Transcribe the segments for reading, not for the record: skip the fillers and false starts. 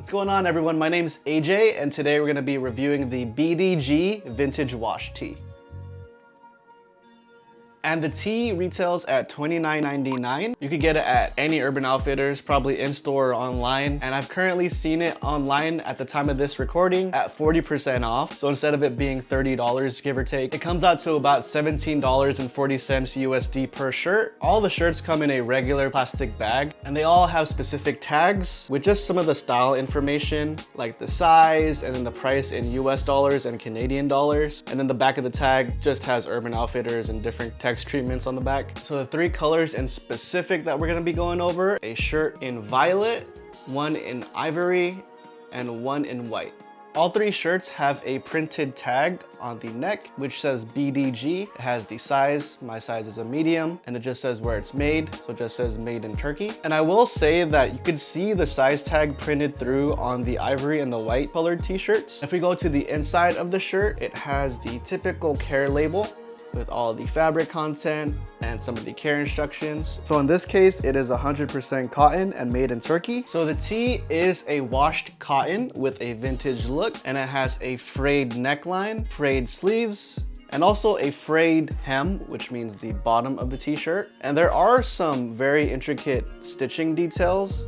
What's going on, everyone? My name's AJ, and today we're going to be reviewing the BDG Vintage Wash Tee. And the tee retails at $29.99. You could get it at any Urban Outfitters, probably in-store or online. And I've currently seen it online at the time of this recording at 40% off. So instead of it being $30, give or take, it comes out to about $17.40 USD per shirt. All the shirts come in a regular plastic bag, and they all have specific tags with just some of the style information, like the size and then the price in US dollars and Canadian dollars. And then the back of the tag just has Urban Outfitters and different text treatments on the back. So the three colors in specific that we're gonna be going over: a shirt in violet, one in ivory, and one in white. All three shirts have a printed tag on the neck, which says BDG. It has the size, my size is a medium, and it just says where it's made. So it just says made in Turkey. And I will say that you could see the size tag printed through on the ivory and the white colored t-shirts. If we go to the inside of the shirt, it has the typical care label with all the fabric content and some of the care instructions. So in this case, it is 100% cotton and made in Turkey. So the tee is a washed cotton with a vintage look, and it has a frayed neckline, frayed sleeves, and also a frayed hem, which means the bottom of the t-shirt. And there are some very intricate stitching details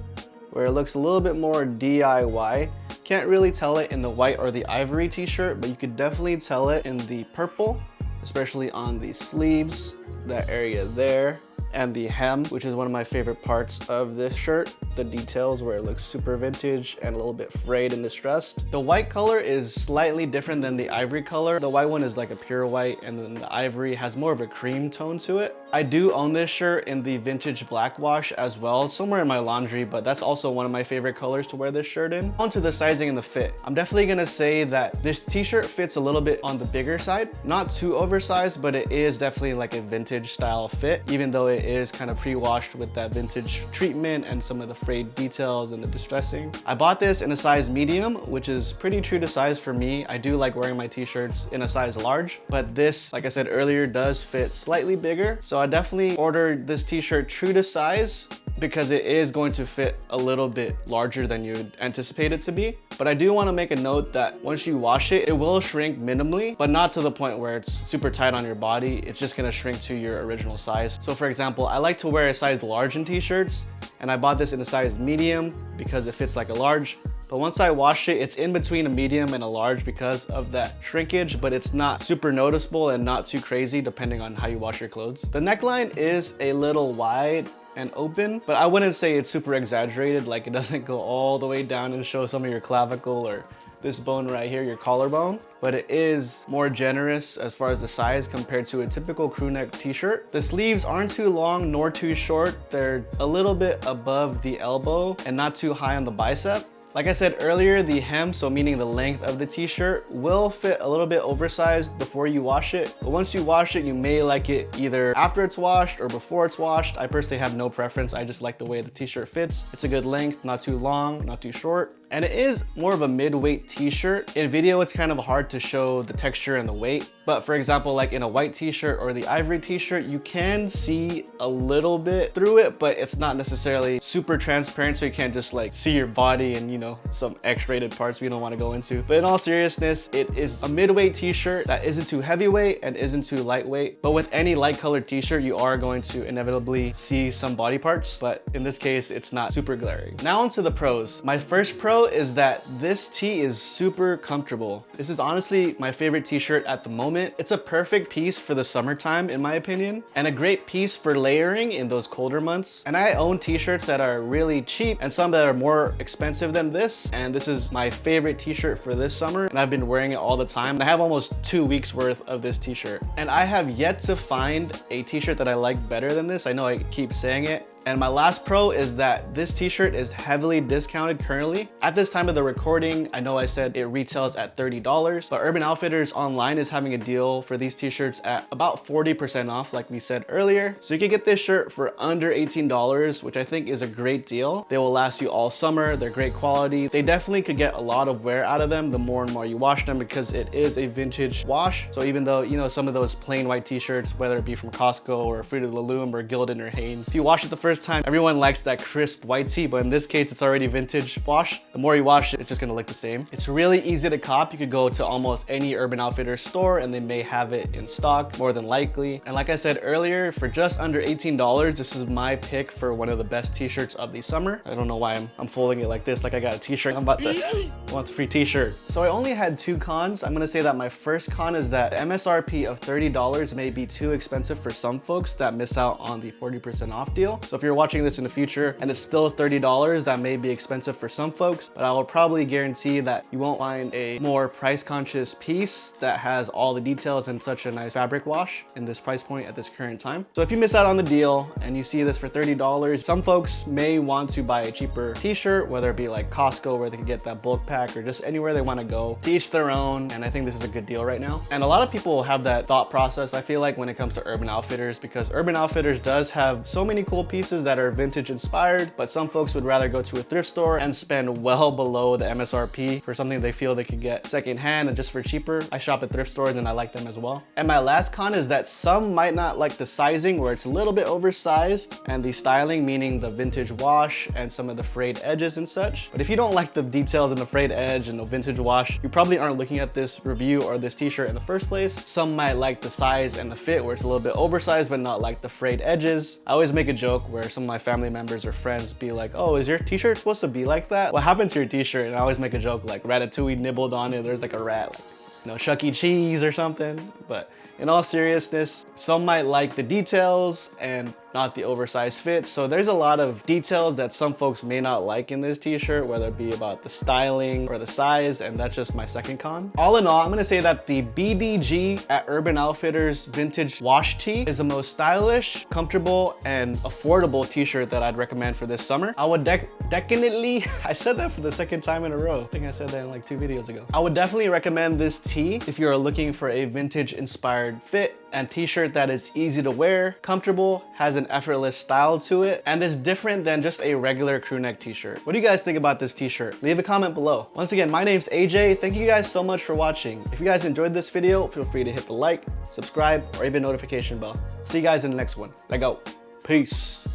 where it looks a little bit more DIY. Can't really tell it in the white or the ivory t-shirt, but you could definitely tell it in the purple, especially on the sleeves, that area there, and the hem, which is one of my favorite parts of this shirt. The details where it looks super vintage and a little bit frayed and distressed. The white color is slightly different than the ivory color. The white one is like a pure white, and then the ivory has more of a cream tone to it. I do own this shirt in the vintage black wash as well. It's somewhere in my laundry, but that's also one of my favorite colors to wear this shirt in. On to the sizing and the fit. I'm definitely gonna say that this t-shirt fits a little bit on the bigger side. Not too oversized, but it is definitely like a vintage style fit, even though it is kind of pre-washed with that vintage treatment and some of the frayed details and the distressing. I bought this in a size medium, which is pretty true to size for me. I do like wearing my t-shirts in a size large, but this, like I said earlier, does fit slightly bigger. So I definitely ordered this t-shirt true to size because it is going to fit a little bit larger than you'd anticipate it to be. But I do want to make a note that once you wash it, it will shrink minimally, but not to the point where it's super tight on your body. It's just gonna shrink to your original size. So for example, I like to wear a size large in t-shirts, and I bought this in a size medium because it fits like a large. But once I wash it, it's in between a medium and a large because of that shrinkage, but it's not super noticeable and not too crazy depending on how you wash your clothes. The neckline is a little wide and open, but I wouldn't say it's super exaggerated. Like, it doesn't go all the way down and show some of your clavicle or this bone right here, your collarbone, but it is more generous as far as the size compared to a typical crew neck t-shirt. The sleeves aren't too long nor too short. They're a little bit above the elbow and not too high on the bicep. Like I said earlier, the hem, so meaning the length of the t-shirt, will fit a little bit oversized before you wash it. But once you wash it, you may like it either after it's washed or before it's washed. I personally have no preference. I just like the way the t-shirt fits. It's a good length, not too long, not too short. And it is more of a mid-weight t-shirt. In video, it's kind of hard to show the texture and the weight. But for example, like in a white t-shirt or the ivory t-shirt, you can see a little bit through it, but it's not necessarily super transparent, so you can't just like see your body and, you know, some X-rated parts we don't want to go into. But in all seriousness, it is a mid-weight t-shirt that isn't too heavyweight and isn't too lightweight. But with any light colored t-shirt, you are going to inevitably see some body parts, but in this case, it's not super glaring. Now onto the pros. My first pro is that this tee is super comfortable. This is honestly my favorite t-shirt at the moment. It's a perfect piece for the summertime, in my opinion, and a great piece for layering in those colder months. And I own t-shirts that are really cheap and some that are more expensive than this, and this is my favorite t-shirt for this summer, and I've been wearing it all the time. And I have almost 2 weeks worth of this t-shirt, and I have yet to find a t-shirt that I like better than this. I know I keep saying it. And my last pro is that this t-shirt is heavily discounted currently. At this time of the recording, I know I said it retails at $30, but Urban Outfitters online is having a deal for these t-shirts at about 40% off, like we said earlier. So you can get this shirt for under $18, which I think is a great deal. They will last you all summer. They're great quality. They definitely could get a lot of wear out of them the more and more you wash them, because it is a vintage wash. So even though, you know, some of those plain white t-shirts, whether it be from Costco or Fruit of the Loom or Gildan or Hanes, if you wash it the first first time, everyone likes that crisp white tee, but in this case, it's already vintage wash. The more you wash it, it's just gonna look the same. It's really easy to cop. You could go to almost any Urban Outfitters store and they may have it in stock, more than likely. And like I said earlier, for just under $18, this is my pick for one of the best t-shirts of the summer. I don't know why I'm folding it like this, like I got a t-shirt. I'm about to want a free t-shirt. So I only had 2 cons. I'm gonna say that my first con is that MSRP of $30 may be too expensive for some folks that miss out on the 40% off deal. So if you're watching this in the future and it's still $30, that may be expensive for some folks, but I will probably guarantee that you won't find a more price conscious piece that has all the details and such a nice fabric wash in this price point at this current time. So if you miss out on the deal and you see this for $30, some folks may want to buy a cheaper t-shirt, whether it be like Costco where they can get that bulk pack or just anywhere they want to go. To each their own, and I think this is a good deal right now. And a lot of people have that thought process, I feel like, when it comes to Urban Outfitters, because Urban Outfitters does have so many cool pieces that are vintage inspired, but some folks would rather go to a thrift store and spend well below the MSRP for something they feel they could get secondhand and just for cheaper. I shop at thrift stores and I like them as well. And my last con is that some might not like the sizing, where it's a little bit oversized, and the styling, meaning the vintage wash and some of the frayed edges and such. But if you don't like the details in the frayed edge and the vintage wash, you probably aren't looking at this review or this t-shirt in the first place. Some might like the size and the fit, where it's a little bit oversized but not like the frayed edges. I always make a joke where some of my family members or friends be like, oh, is your t-shirt supposed to be like that? What happened to your t-shirt? And I always make a joke like Ratatouille nibbled on it, there's like a rat, like, you know, Chuck E. Cheese or something. But in all seriousness, some might like the details and not the oversized fit. So there's a lot of details that some folks may not like in this t-shirt, whether it be about the styling or the size, and that's just my second con. All in all, I'm gonna say that the BDG at Urban Outfitters Vintage Wash Tee is the most stylish, comfortable, and affordable t-shirt that I'd recommend for this summer. I would definitely, I said that for the second time in a row. I think I said that in like 2 videos ago. I would definitely recommend this tee if you're looking for a vintage inspired fit and t-shirt that is easy to wear, comfortable, has an effortless style to it, and is different than just a regular crew neck t-shirt. What do you guys think about this t-shirt? Leave a comment below. Once again, my name's AJ. Thank you guys so much for watching. If you guys enjoyed this video, feel free to hit the like, subscribe, or even notification bell. See you guys in the next one. Let go. Peace.